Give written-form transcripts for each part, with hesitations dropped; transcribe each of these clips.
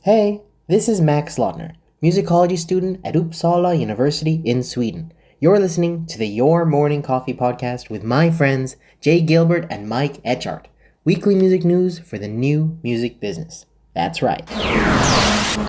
Hey, this is Max Lautner, musicology student at Uppsala University in Sweden. You're listening to the Your Morning Coffee podcast with my friends Jay Gilbert and Mike Etchart. Weekly music news for the new music business. That's right.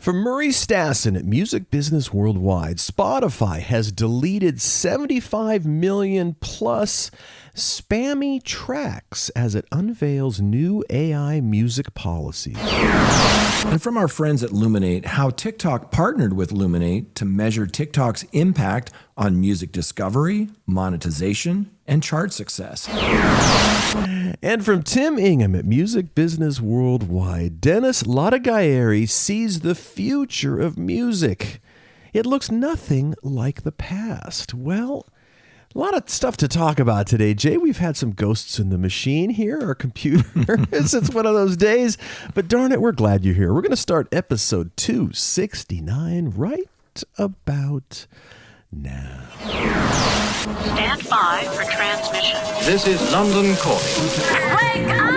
From Murray Stassen at Music Business Worldwide, Spotify has deleted 75 million plus spammy tracks as it unveils new AI music policies. And from our friends at Luminate, how TikTok partnered with Luminate to measure TikTok's impact on music discovery, monetization, and chart success. And from Tim Ingham at Music Business Worldwide, Dennis Latagayeri sees the future of music. It looks nothing like the past. Well, a lot of stuff to talk about today, Jay. We've had some ghosts in the machine here, our computer. It's one of those days. But darn it, we're glad you're here. We're going to start episode 269 right about now. Stand by for transmission. This is London calling. Wake up!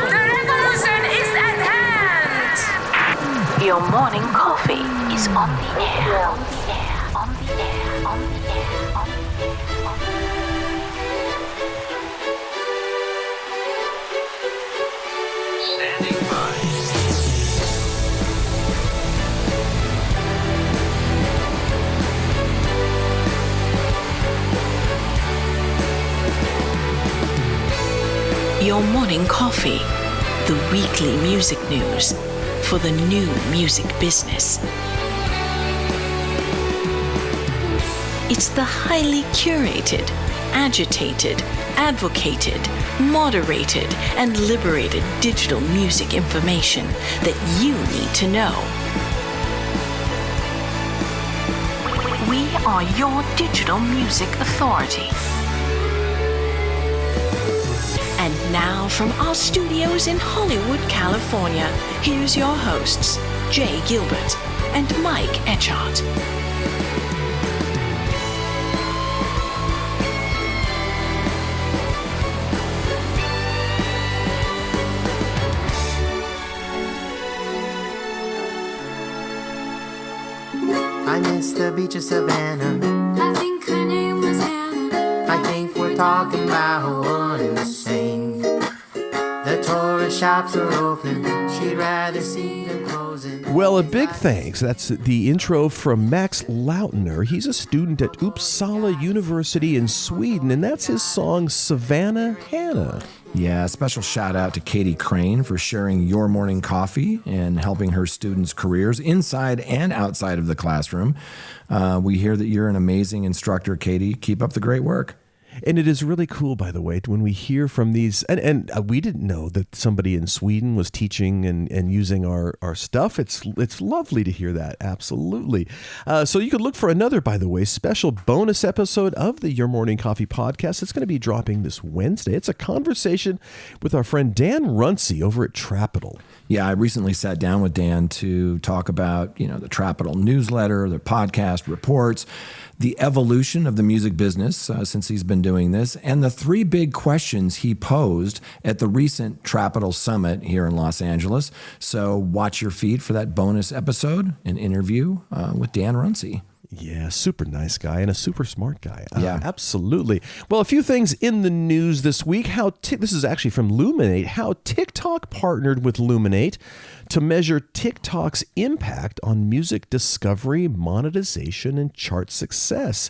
The revolution is at hand! Your morning coffee is on the air. On the air. On the air. On the air. On the air. Standing by. Your morning coffee, the weekly music news for the new music business. It's the highly curated, agitated, advocated, moderated, and liberated digital music information that you need to know. We are your digital music authority. And now from our studios in Hollywood, California, here's your hosts, Jay Gilbert and Mike Etchart. I miss the beach of Savannah. I think her name was Hannah. I think we're talking about one and the same. The tourist shops are open. She'd rather see them closing. Well, a big thanks. That's the intro from Max Lautner. He's a student at Uppsala University in Sweden, and that's his song Savannah Hannah. Yeah, a special shout out to Katie Crane for sharing your morning coffee and helping her students' careers inside and outside of the classroom. We hear that you're an amazing instructor, Katie. Keep up the great work. And it is really cool, by the way, when we hear from these, and we didn't know that somebody in Sweden was teaching and using our stuff. It's lovely to hear that, absolutely. So you could look for another, by the way, special bonus episode of the Your Morning Coffee podcast. It's going to be dropping this Wednesday. It's a conversation with our friend Dan Runcie over at Trapital. Yeah, I recently sat down with Dan to talk about, the Trapital newsletter, the podcast, reports, the evolution of the music business since he's been doing this, and the three big questions he posed at the recent Trapital Summit here in Los Angeles. So watch your feed for that bonus episode, an interview with Dan Runcie. Yeah, super nice guy and a super smart guy. Yeah. Absolutely. Well, a few things in the news this week. This is actually from Luminate. How TikTok partnered with Luminate to measure TikTok's impact on music discovery, monetization, and chart success.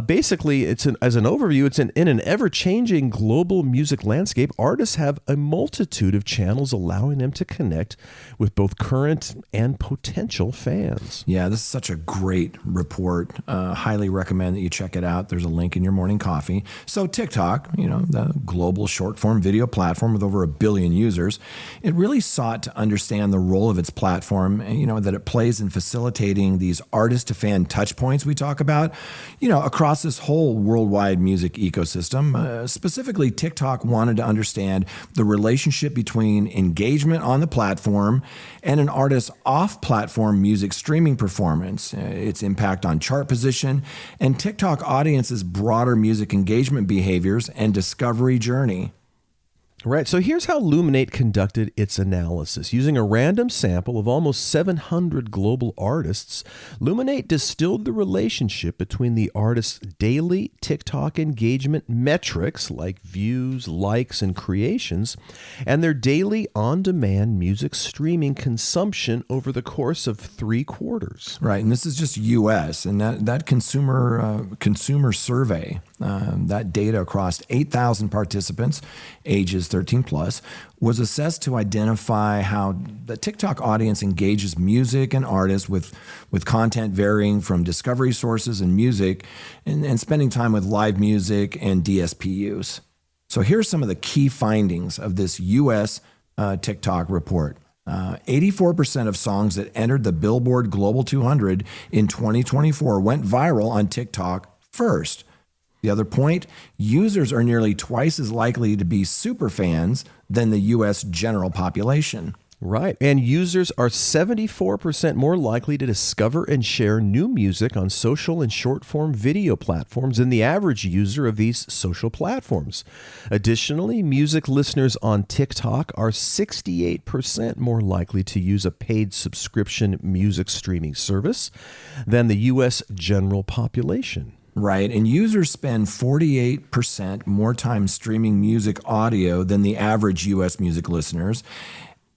Basically, as an overview, it's in an ever-changing global music landscape. Artists have a multitude of channels allowing them to connect with both current and potential fans. Yeah, this is such a great report. Highly recommend that you check it out. There's a link in your morning coffee. So TikTok, the global short-form video platform with over 1 billion users, it really sought to understand the role of its platform, that it plays in facilitating these artist-to-fan touch points we talk about, across this whole worldwide music ecosystem. Specifically, TikTok wanted to understand the relationship between engagement on the platform and an artist's off-platform music streaming performance, its impact on chart position, and TikTok audience's broader music engagement behaviors and discovery journey. Right. So here's how Luminate conducted its analysis. Using a random sample of almost 700 global artists, Luminate distilled the relationship between the artists' daily TikTok engagement metrics like views, likes, and creations, and their daily on-demand music streaming consumption over the course of 3 quarters. Right, and this is just U.S. and that consumer survey, that data across 8,000 participants, ages 13 plus, was assessed to identify how the TikTok audience engages music and artists with content varying from discovery sources and music and spending time with live music and DSP use. So here's some of the key findings of this U.S. TikTok report. 84% of songs that entered the Billboard Global 200 in 2024 went viral on TikTok first. The other point, users are nearly twice as likely to be super fans than the U.S. general population. Right. And users are 74% more likely to discover and share new music on social and short-form video platforms than the average user of these social platforms. Additionally, music listeners on TikTok are 68% more likely to use a paid subscription music streaming service than the U.S. general population. Right, and users spend 48% more time streaming music audio than the average U.S. music listeners.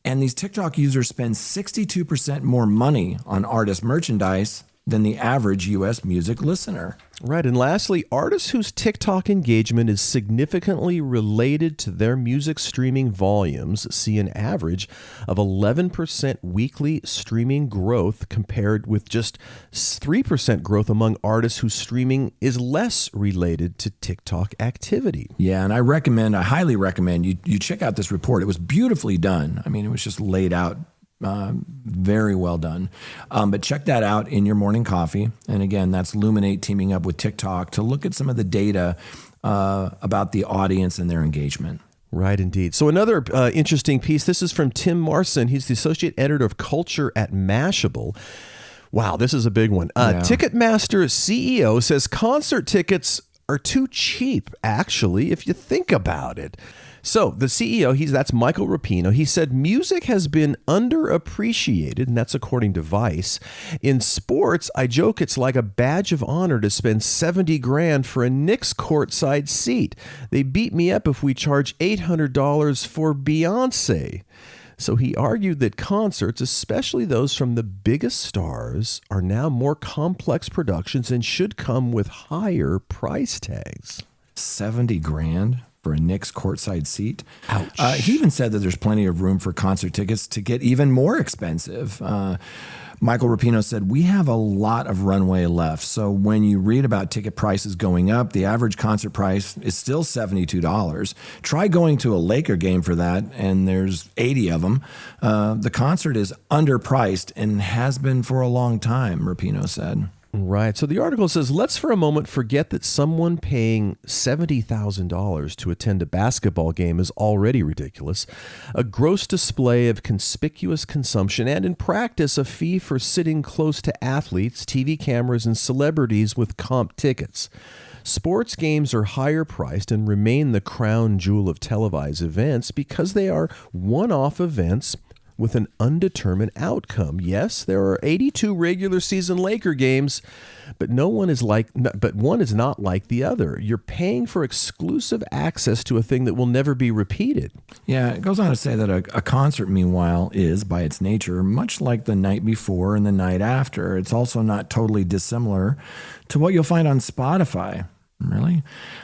And these TikTok users spend 62% more money on artist merchandise than the average U.S. music listener. Right. And lastly, artists whose TikTok engagement is significantly related to their music streaming volumes see an average of 11% weekly streaming growth compared with just 3% growth among artists whose streaming is less related to TikTok activity. Yeah, and I highly recommend you check out this report. It was beautifully done. I mean, it was just laid out very well done. But check that out in your morning coffee. And again, that's Luminate teaming up with TikTok to look at some of the data about the audience and their engagement. Right, indeed. So another interesting piece, this is from Tim Marson. He's the associate editor of culture at Mashable. Wow, this is a big one. Ticketmaster CEO says concert tickets are too cheap, actually, if you think about it. So the CEO, that's Michael Rapino. He said music has been underappreciated, and that's according to Vice. In sports, I joke it's like a badge of honor to spend $70,000 for a Knicks courtside seat. They beat me up if we charge $800 for Beyonce. So he argued that concerts, especially those from the biggest stars, are now more complex productions and should come with higher price tags. $70,000 for a Knicks courtside seat. Ouch. He even said that there's plenty of room for concert tickets to get even more expensive. Michael Rapino said, we have a lot of runway left. So when you read about ticket prices going up, the average concert price is still $72. Try going to a Laker game for that, and there's 80 of them. The concert is underpriced and has been for a long time, Rapino said. Right. So the article says, let's for a moment forget that someone paying $70,000 to attend a basketball game is already ridiculous. A gross display of conspicuous consumption and, in practice, a fee for sitting close to athletes, TV cameras, and celebrities with comp tickets. Sports games are higher priced and remain the crown jewel of televised events because they are one-off events with an undetermined outcome. Yes, there are 82 regular season Laker games, but one is not like the other. You're paying for exclusive access to a thing that will never be repeated. Yeah, it goes on to say that a concert, meanwhile, is, by its nature, much like the night before and the night after. It's also not totally dissimilar to what you'll find on Spotify. Really?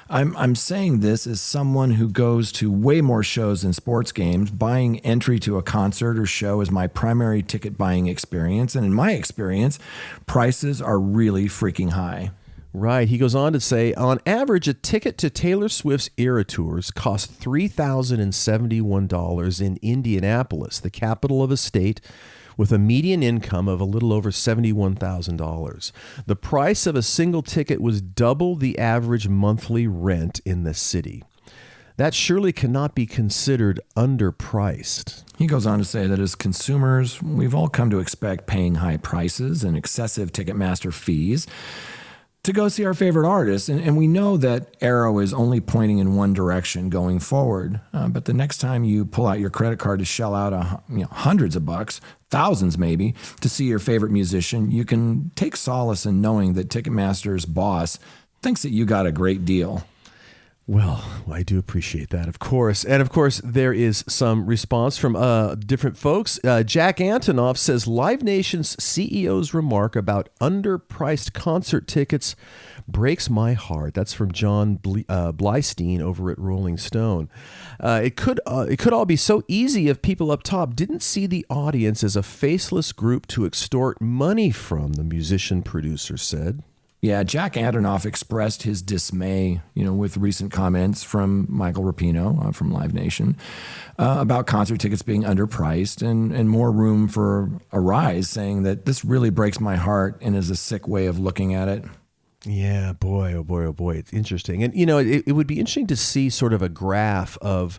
I'm saying this as someone who goes to way more shows than sports games. Buying entry to a concert or show is my primary ticket buying experience. And in my experience, prices are really freaking high. Right. He goes on to say, on average, a ticket to Taylor Swift's Era Tours cost $3,071 in Indianapolis, the capital of a state with a median income of a little over $71,000. The price of a single ticket was double the average monthly rent in the city. That surely cannot be considered underpriced. He goes on to say that as consumers, we've all come to expect paying high prices and excessive Ticketmaster fees. to go see our favorite artists. And we know that arrow is only pointing in one direction going forward. But the next time you pull out your credit card to shell out hundreds of bucks, thousands maybe, to see your favorite musician, you can take solace in knowing that Ticketmaster's boss thinks that you got a great deal. Well, I do appreciate that, of course. And of course, there is some response from different folks. Jack Antonoff says, Live Nation's CEO's remark about underpriced concert tickets breaks my heart. That's from John Blystein over at Rolling Stone. It could all be so easy if people up top didn't see the audience as a faceless group to extort money from, the musician producer said. Yeah, Jack Antonoff expressed his dismay, with recent comments from Michael Rapino from Live Nation about concert tickets being underpriced and more room for a rise, saying that this really breaks my heart and is a sick way of looking at it. Yeah, boy, oh boy, oh boy. It's interesting. And, it would be interesting to see sort of a graph of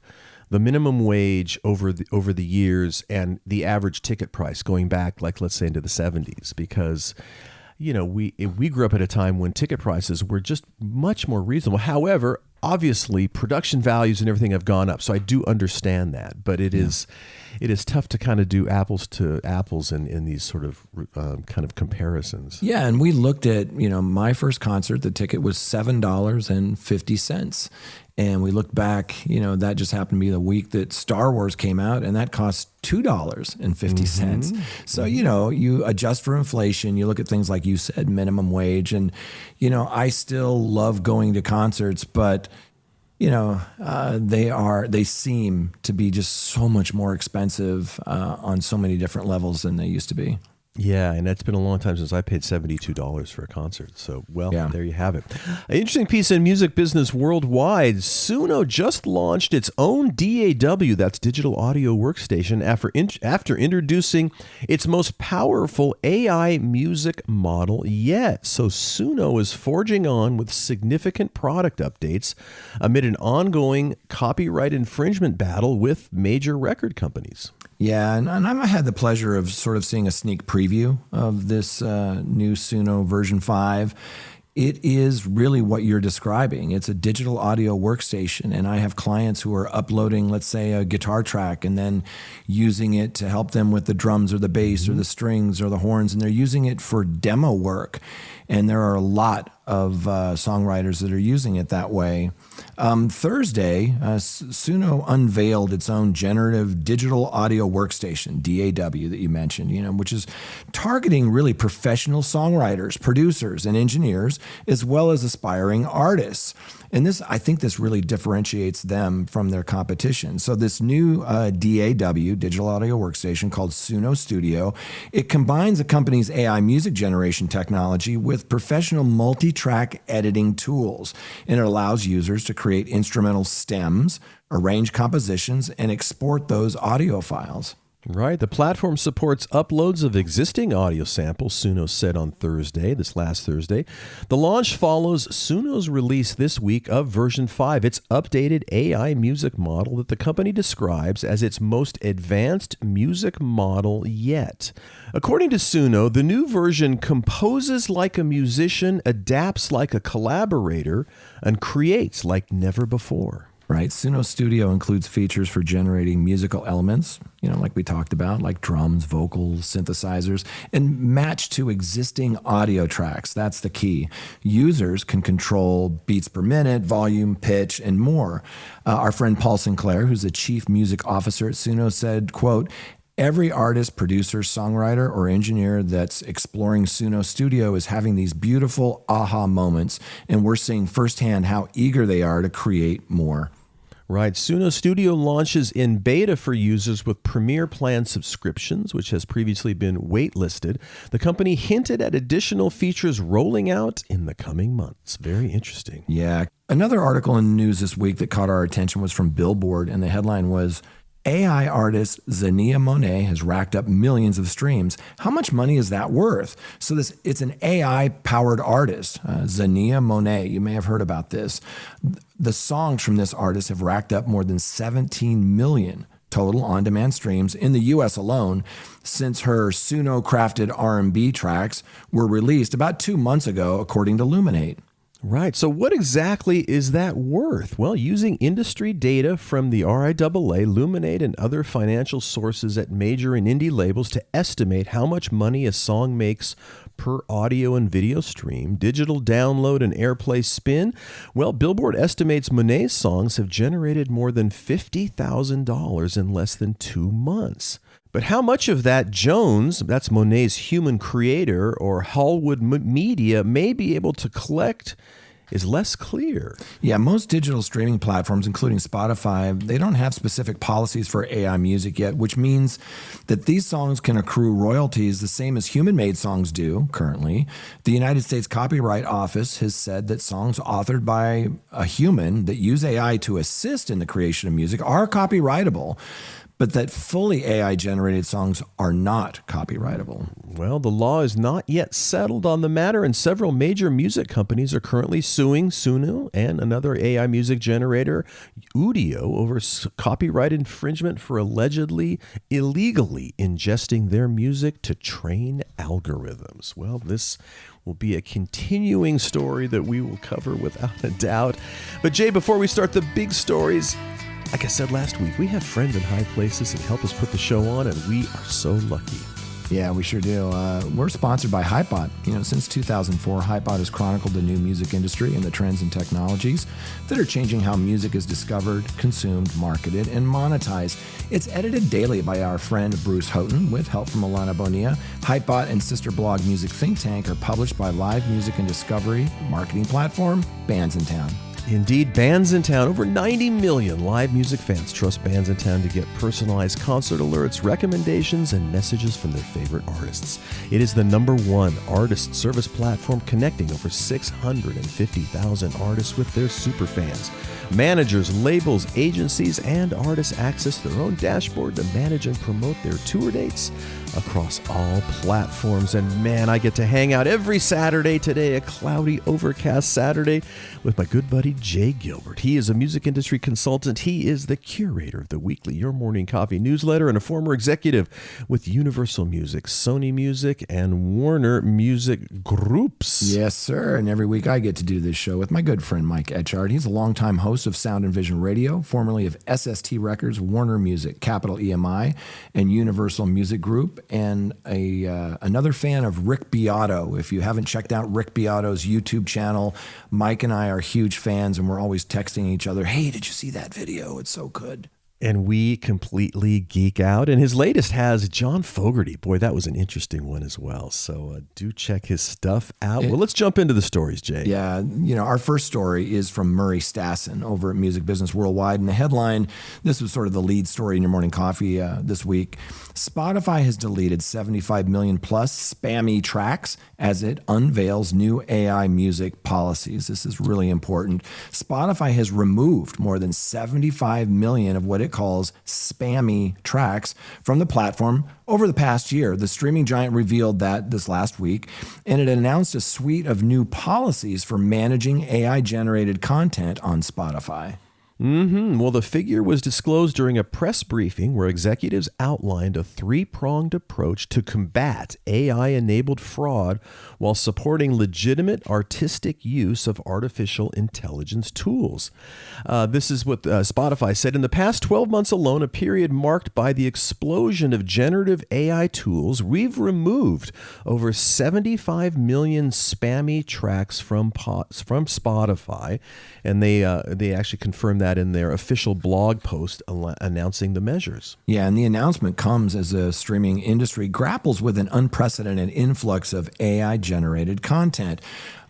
the minimum wage over the years and the average ticket price going back, like, let's say into the 70s, because we grew up at a time when ticket prices were just much more reasonable. However, obviously, production values and everything have gone up, so I do understand that. But it is tough to kind of do apples to apples in these sort of kind of comparisons. Yeah, and we looked at my first concert. The ticket was $7.50. And we looked back, that just happened to be the week that Star Wars came out, and that cost $2.50. So, you adjust for inflation. You look at things like you said, minimum wage. And, I still love going to concerts, but, they seem to be just so much more expensive on so many different levels than they used to be. Yeah, and it's been a long time since I paid $72 for a concert. So, There you have it. An interesting piece in music business worldwide. Suno just launched its own DAW, that's digital audio workstation, after introducing its most powerful AI music model yet. So Suno is forging on with significant product updates amid an ongoing copyright infringement battle with major record companies. Yeah, and I had the pleasure of sort of seeing a sneak preview of this new Suno version 5. It is really what you're describing. It's a digital audio workstation, and I have clients who are uploading, let's say, a guitar track and then using it to help them with the drums or the bass or the strings or the horns, and they're using it for demo work. And there are a lot of songwriters that are using it that way. Thursday, Suno unveiled its own generative digital audio workstation, DAW, that you mentioned, which is targeting really professional songwriters, producers, and engineers, as well as aspiring artists. And I think this really differentiates them from their competition. So this new DAW, digital audio workstation called Suno Studio, it combines a company's AI music generation technology with professional multi-track editing tools. And it allows users to create instrumental stems, arrange compositions, and export those audio files. Right. The platform supports uploads of existing audio samples, Suno said on this last Thursday. The launch follows Suno's release this week of version 5, its updated AI music model that the company describes as its most advanced music model yet. According to Suno, the new version composes like a musician, adapts like a collaborator, and creates like never before. Right. Suno Studio includes features for generating musical elements, like we talked about, like drums, vocals, synthesizers, and match to existing audio tracks. That's the key. Users can control beats per minute, volume, pitch, and more. Our friend Paul Sinclair, who's the chief music officer at Suno, said, quote, "Every artist, producer, songwriter, or engineer that's exploring Suno Studio is having these beautiful aha moments, and we're seeing firsthand how eager they are to create more." Right. Suno Studio launches in beta for users with Premier Plan subscriptions, which has previously been waitlisted. The company hinted at additional features rolling out in the coming months. Very interesting. Yeah. Another article in the news this week that caught our attention was from Billboard, and the headline was, AI artist Zania Monet has racked up millions of streams. How much money is that worth? So it's an AI-powered artist, Zania Monet. You may have heard about this. The songs from this artist have racked up more than 17 million total on-demand streams in the U.S. alone since her Suno-crafted R&B tracks were released about 2 months ago, according to Luminate. Right. So what exactly is that worth? Well, using industry data from the RIAA, Luminate, and other financial sources at major and indie labels to estimate how much money a song makes per audio and video stream, digital download, and airplay spin, well, Billboard estimates Monet's songs have generated more than $50,000 in less than 2 months. But how much of that Jones, that's Monet's human creator, or Hallwood Media may be able to collect is less clear. Yeah, most digital streaming platforms, including Spotify, they don't have specific policies for AI music yet, which means that these songs can accrue royalties the same as human-made songs do currently. The United States Copyright Office has said that songs authored by a human that use AI to assist in the creation of music are copyrightable, but that fully AI-generated songs are not copyrightable. Well, the law is not yet settled on the matter, and several major music companies are currently suing Suno and another AI music generator, Udio, over copyright infringement for allegedly illegally ingesting their music to train algorithms. Well, this will be a continuing story that we will cover without a doubt. But Jay, before we start the big stories, like I said last week, we have friends in high places that help us put the show on, and we are so lucky. Yeah, we sure do. We're sponsored by Hypebot. Since 2004, Hypebot has chronicled the new music industry and the trends and technologies that are changing how music is discovered, consumed, marketed, and monetized. It's edited daily by our friend Bruce Houghton with help from Alana Bonilla. Hypebot and sister blog Music Think Tank are published by live music and discovery marketing platform Bands in Town. Indeed, Bands in Town. Over 90 million live music fans trust Bands in Town to get personalized concert alerts, recommendations, and messages from their favorite artists. It is the #1 artist service platform connecting over 650,000 artists with their superfans. Managers, labels, agencies, and artists access their own dashboard to manage and promote their tour dates across all platforms. And man, I get to hang out every Saturday, today a cloudy, overcast Saturday, with my good buddy Jay Gilbert. He is a music industry consultant. He is the curator of the weekly Your Morning Coffee newsletter and a former executive with Universal Music, Sony Music, and Warner Music Groups. Yes, sir. And every week I get to do this show with my good friend Mike Etchart. He's a longtime host of Sound and Vision Radio, formerly of SST Records, Warner Music, Capital EMI, and Universal Music Group, and another fan of Rick Beato. If you haven't checked out Rick Beato's YouTube channel, Mike and I are huge fans, and we're always texting each other, hey, did you see that video? It's so good. And we completely geek out. And his latest has John Fogerty. Boy, that was an interesting one as well. So do check his stuff out. Well, let's jump into the stories, Jay. Yeah, our first story is from Murray Stassen over at Music Business Worldwide. And the headline, this was sort of the lead story in your morning coffee this week. Spotify has deleted 75 million plus spammy tracks as it unveils new AI music policies. This is really important. Spotify has removed more than 75 million of what it calls spammy tracks from the platform over the past year. The streaming giant revealed that this last week, and it announced a suite of new policies for managing AI-generated content on Spotify. Well, the figure was disclosed during a press briefing where executives outlined a three-pronged approach to combat AI-enabled fraud while supporting legitimate artistic use of artificial intelligence tools. This is what Spotify said. In the past 12 months alone, a period marked by the explosion of generative AI tools, we've removed over 75 million spammy tracks from Spotify, and they actually confirmed that in their official blog post announcing the measures. Yeah, and the announcement comes as the streaming industry grapples with an unprecedented influx of AI-generated content.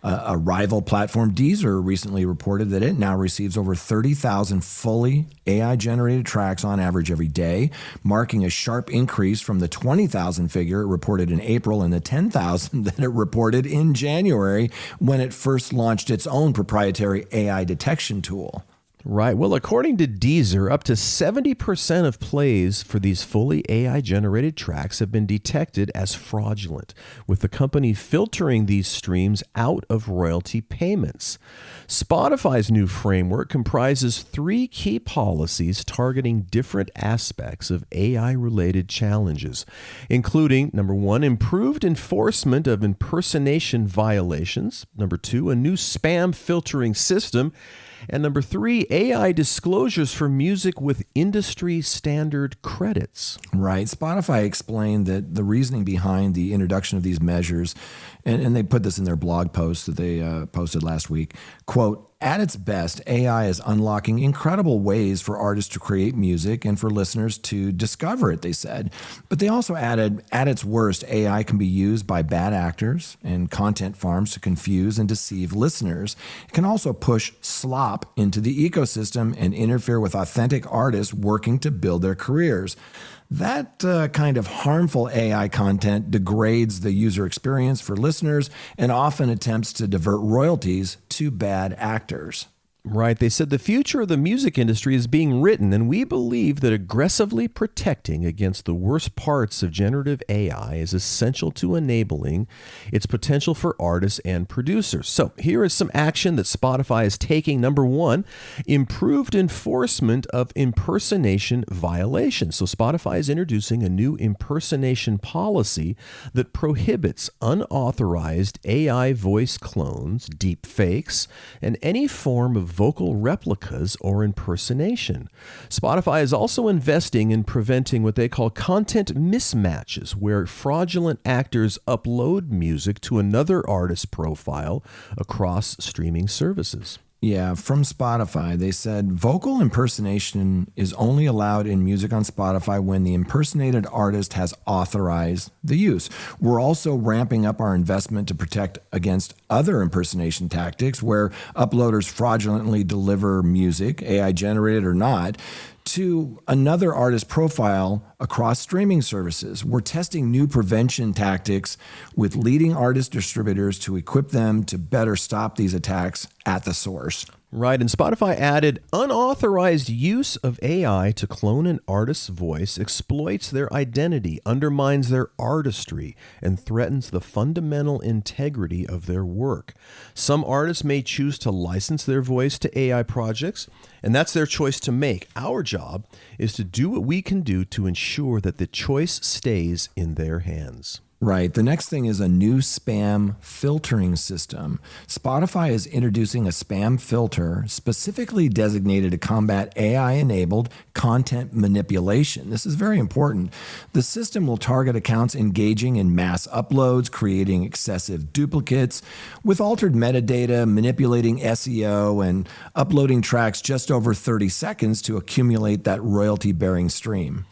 A rival platform, Deezer, recently reported that it now receives over 30,000 fully AI-generated tracks on average every day, marking a sharp increase from the 20,000 figure it reported in April and the 10,000 that it reported in January when it first launched its own proprietary AI detection tool. Right. Well, according to Deezer, up to 70% of plays for these fully AI-generated tracks have been detected as fraudulent, with the company filtering these streams out of royalty payments. Spotify's new framework comprises 3 key policies targeting different aspects of AI-related challenges, including, number 1, improved enforcement of impersonation violations, number 2, a new spam filtering system, and number 3, AI disclosures for music with industry standard credits. Right. Spotify explained that the reasoning behind the introduction of these measures, and they put this in their blog post that they posted last week, quote, at its best, AI is unlocking incredible ways for artists to create music and for listeners to discover it, they said. But they also added, at its worst, AI can be used by bad actors and content farms to confuse and deceive listeners. It can also push slop into the ecosystem and interfere with authentic artists working to build their careers. That kind of harmful AI content degrades the user experience for listeners and often attempts to divert royalties to bad actors. Right. They said the future of the music industry is being written, and we believe that aggressively protecting against the worst parts of generative AI is essential to enabling its potential for artists and producers. So here is some action that Spotify is taking. Number 1, improved enforcement of impersonation violations. So Spotify is introducing a new impersonation policy that prohibits unauthorized AI voice clones, deep fakes, and any form of vocal replicas or impersonation. Spotify is also investing in preventing what they call content mismatches, where fraudulent actors upload music to another artist's profile across streaming services. Yeah, from Spotify, they said vocal impersonation is only allowed in music on Spotify when the impersonated artist has authorized the use. We're also ramping up our investment to protect against other impersonation tactics where uploaders fraudulently deliver music, AI generated or not, to another artist's profile across streaming services. We're testing new prevention tactics with leading artist distributors to equip them to better stop these attacks at the source. Right, and Spotify added, unauthorized use of AI to clone an artist's voice exploits their identity, undermines their artistry, and threatens the fundamental integrity of their work. Some artists may choose to license their voice to AI projects, and that's their choice to make. Our job is to do what we can do to ensure that the choice stays in their hands. Right. The next thing is a new spam filtering system. Spotify is introducing a spam filter specifically designated to combat AI-enabled content manipulation. This is very important. The system will target accounts engaging in mass uploads, creating excessive duplicates, with altered metadata, manipulating SEO, and uploading tracks just over 30 seconds to accumulate that royalty-bearing stream.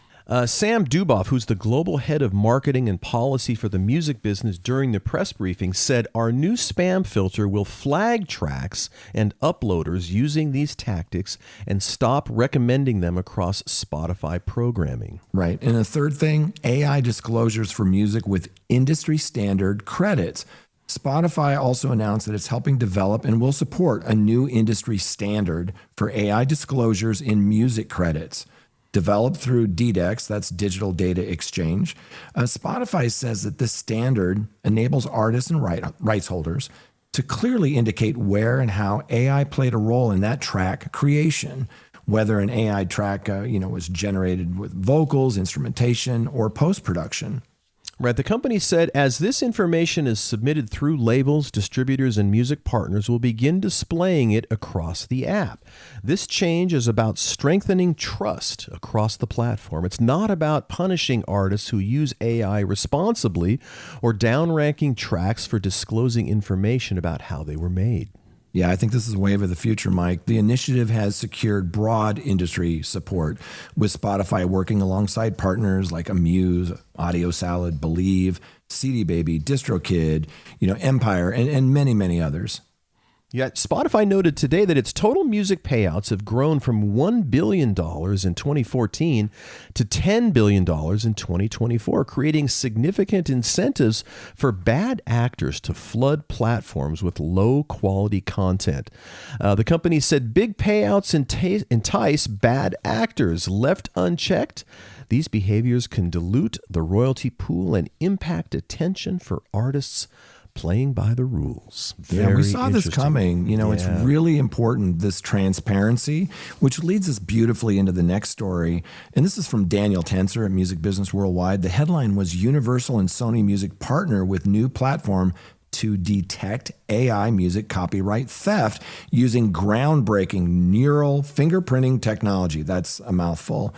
Sam Duboff, who's the global head of marketing and policy for the music business during the press briefing, said our new spam filter will flag tracks and uploaders using these tactics and stop recommending them across Spotify programming. Right. And the third thing, AI disclosures for music with industry standard credits. Spotify also announced that it's helping develop and will support a new industry standard for AI disclosures in music credits. Developed through DDEX, that's Digital Data Exchange. Spotify says that this standard enables artists and rights holders to clearly indicate where and how AI played a role in that track creation, whether an AI track was generated with vocals, instrumentation, or post-production. Right. The company said as this information is submitted through labels, distributors, and music partners, will begin displaying it across the app. This change is about strengthening trust across the platform. It's not about punishing artists who use AI responsibly or downranking tracks for disclosing information about how they were made. Yeah, I think this is a wave of the future, Mike. The initiative has secured broad industry support, with Spotify working alongside partners like Amuse, Audio Salad, Believe, CD Baby, DistroKid, Empire, and many, many others. Yet Spotify noted today that its total music payouts have grown from $1 billion in 2014 to $10 billion in 2024, creating significant incentives for bad actors to flood platforms with low-quality content. The company said big payouts entice bad actors. Left unchecked, these behaviors can dilute the royalty pool and impact attention for artists playing by the rules. Yeah, we saw this interesting. coming. It's really important, this transparency, which leads us beautifully into the next story. And this is from Daniel Tenser at Music Business Worldwide. The headline was Universal and Sony Music partner with new platform to detect AI music copyright theft using groundbreaking neural fingerprinting technology. That's a mouthful.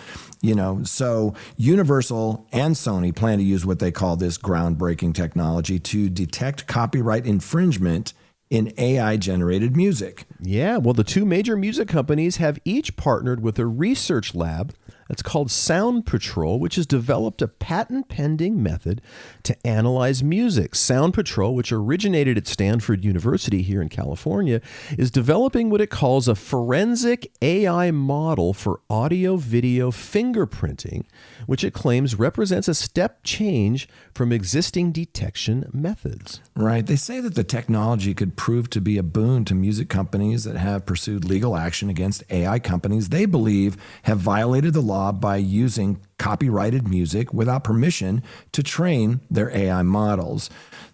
So Universal and Sony plan to use what they call this groundbreaking technology to detect copyright infringement in AI-generated music. Yeah, well, the two major music companies have each partnered with a research lab that's called Sound Patrol, which has developed a patent-pending method to analyze music. Sound Patrol, which originated at Stanford University here in California, is developing what it calls a forensic AI model for audio-video fingerprinting, which it claims represents a step change from existing detection methods. Right. They say that the technology could prove to be a boon to music companies that have pursued legal action against AI companies they believe have violated the law by using copyrighted music without permission to train their AI models.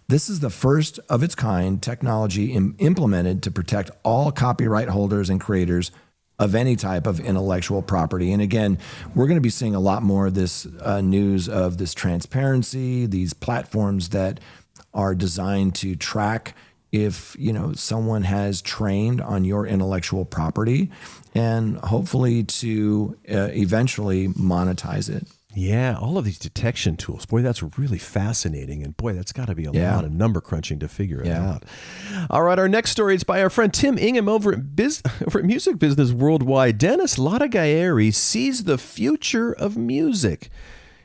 This is the first of its kind technology implemented to protect all copyright holders and creators of any type of intellectual property. And again, we're going to be seeing a lot more of this news of this transparency, these platforms that are designed to track if someone has trained on your intellectual property, and hopefully to eventually monetize it. Yeah, all of these detection tools. Boy, that's really fascinating. And boy, that's got to be a lot of number crunching to figure it out. All right, our next story is by our friend Tim Ingham over at Music Business Worldwide. Dennis Latagayeri sees the future of music.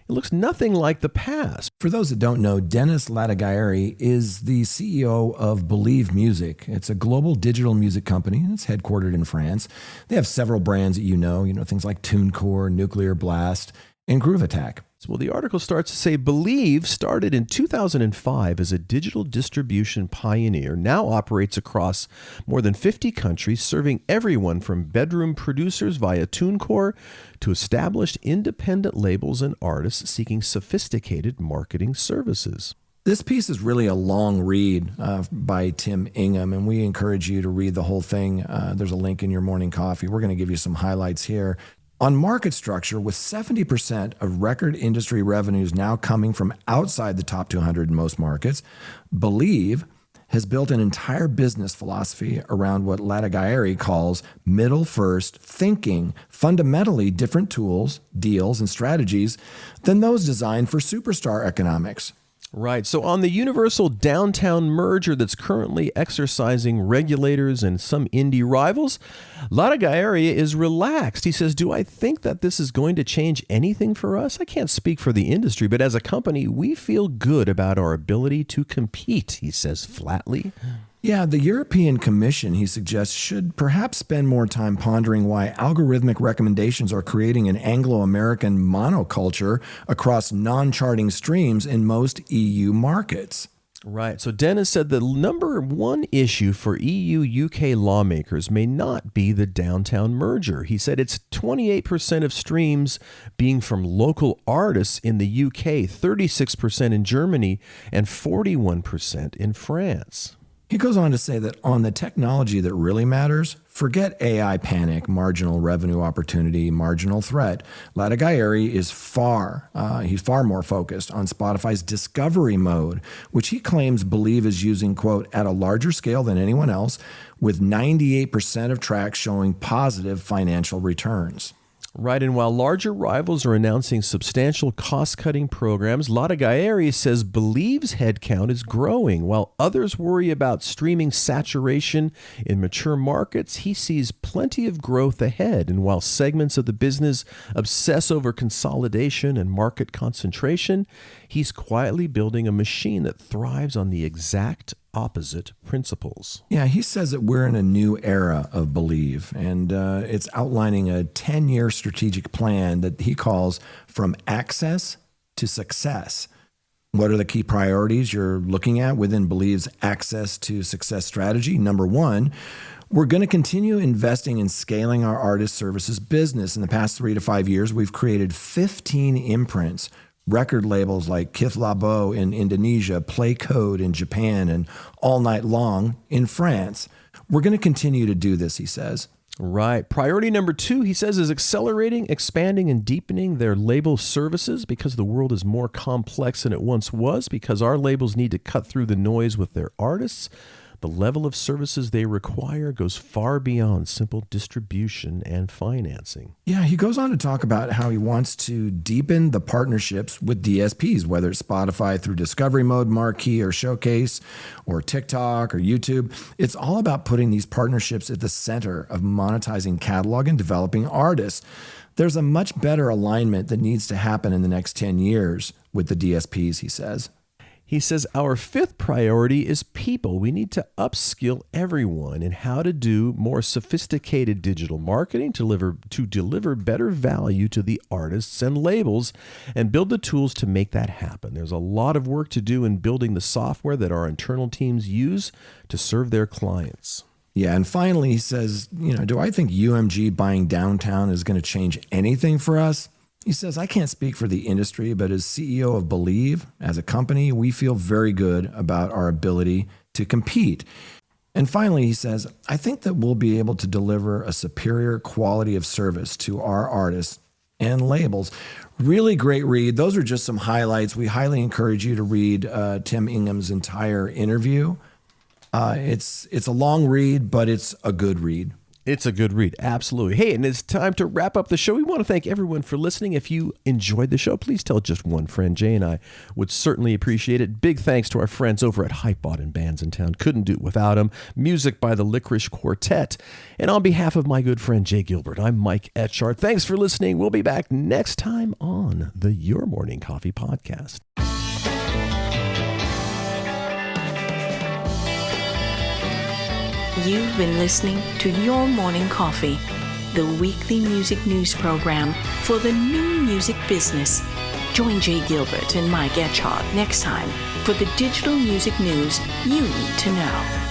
It looks nothing like the past. For those that don't know, Dennis Latagayeri is the CEO of Believe Music. It's a global digital music company, and it's headquartered in France. They have several brands that you know things like TuneCore, Nuclear Blast, and Groove Attack. Well, the article starts to say Believe started in 2005 as a digital distribution pioneer, now operates across more than 50 countries, serving everyone from bedroom producers via TuneCore to established independent labels and artists seeking sophisticated marketing services. This piece is really a long read by Tim Ingham, and we encourage you to read the whole thing. There's a link in your morning coffee. We're going to give you some highlights here. On market structure, with 70% of record industry revenues now coming from outside the top 200 in most markets, Believe has built an entire business philosophy around what Latagayeri calls middle-first thinking, fundamentally different tools, deals, and strategies than those designed for superstar economics. Right. So on the Universal Downtown merger that's currently exercising regulators and some indie rivals, Latagayeri is relaxed. He says, do I think that this is going to change anything for us? I can't speak for the industry, but as a company, we feel good about our ability to compete, he says flatly. Yeah, the European Commission, he suggests, should perhaps spend more time pondering why algorithmic recommendations are creating an Anglo-American monoculture across non-charting streams in most EU markets. Right. So Dennis said the number one issue for EU-UK lawmakers may not be the downtown merger. He said it's 28% of streams being from local artists in the UK, 36% in Germany, and 41% in France. He goes on to say that on the technology that really matters, forget AI panic, marginal revenue opportunity, marginal threat. Latagayeri is he's far more focused on Spotify's discovery mode, which he claims Believe is using, quote, at a larger scale than anyone else, with 98% of tracks showing positive financial returns. Right, and while larger rivals are announcing substantial cost-cutting programs, Latagayeri says Believe's headcount is growing. While others worry about streaming saturation in mature markets, he sees plenty of growth ahead. And while segments of the business obsess over consolidation and market concentration, he's quietly building a machine that thrives on the exact opposite principles. Yeah, he says that we're in a new era of Believe, and it's outlining a 10-year strategic plan that he calls From Access to Success. What are the key priorities you're looking at within Believe's Access to Success strategy? Number one, we're going to continue investing in scaling our artist services business. In the past 3 to 5 years, we've created 15 imprints, record labels like Kith Labo in Indonesia, Play Code in Japan, and All Night Long in France. We're going to continue to do this, he says. Right. Priority number 2, he says, is accelerating, expanding, and deepening their label services because the world is more complex than it once was, because our labels need to cut through the noise with their artists. The level of services they require goes far beyond simple distribution and financing. Yeah, he goes on to talk about how he wants to deepen the partnerships with DSPs, whether it's Spotify through Discovery Mode, Marquee, or Showcase, or TikTok or YouTube. It's all about putting these partnerships at the center of monetizing catalog and developing artists. There's a much better alignment that needs to happen in the next 10 years with the DSPs, he says. He says our 5th priority is people. We need to upskill everyone in how to do more sophisticated digital marketing to deliver better value to the artists and labels and build the tools to make that happen. There's a lot of work to do in building the software that our internal teams use to serve their clients. Yeah, and finally he says, do I think UMG buying Downtown is going to change anything for us? He says, I can't speak for the industry, but as CEO of Believe, as a company, we feel very good about our ability to compete. And finally, he says, I think that we'll be able to deliver a superior quality of service to our artists and labels. Really great read. Those are just some highlights. We highly encourage you to read Tim Ingham's entire interview. It's a long read, but it's a good read. It's a good read, absolutely. Hey, and it's time to wrap up the show. We want to thank everyone for listening. If you enjoyed the show, please tell just one friend. Jay and I would certainly appreciate it. Big thanks to our friends over at Hypebot and Bands in Town. Couldn't do it without them. Music by the Licorice Quartet. And on behalf of my good friend Jay Gilbert, I'm Mike Etchart. Thanks for listening. We'll be back next time on the Your Morning Coffee Podcast. You've been listening to Your Morning Coffee, the weekly music news program for the new music business. Join Jay Gilbert and Mike Etchart next time for the digital music news you need to know.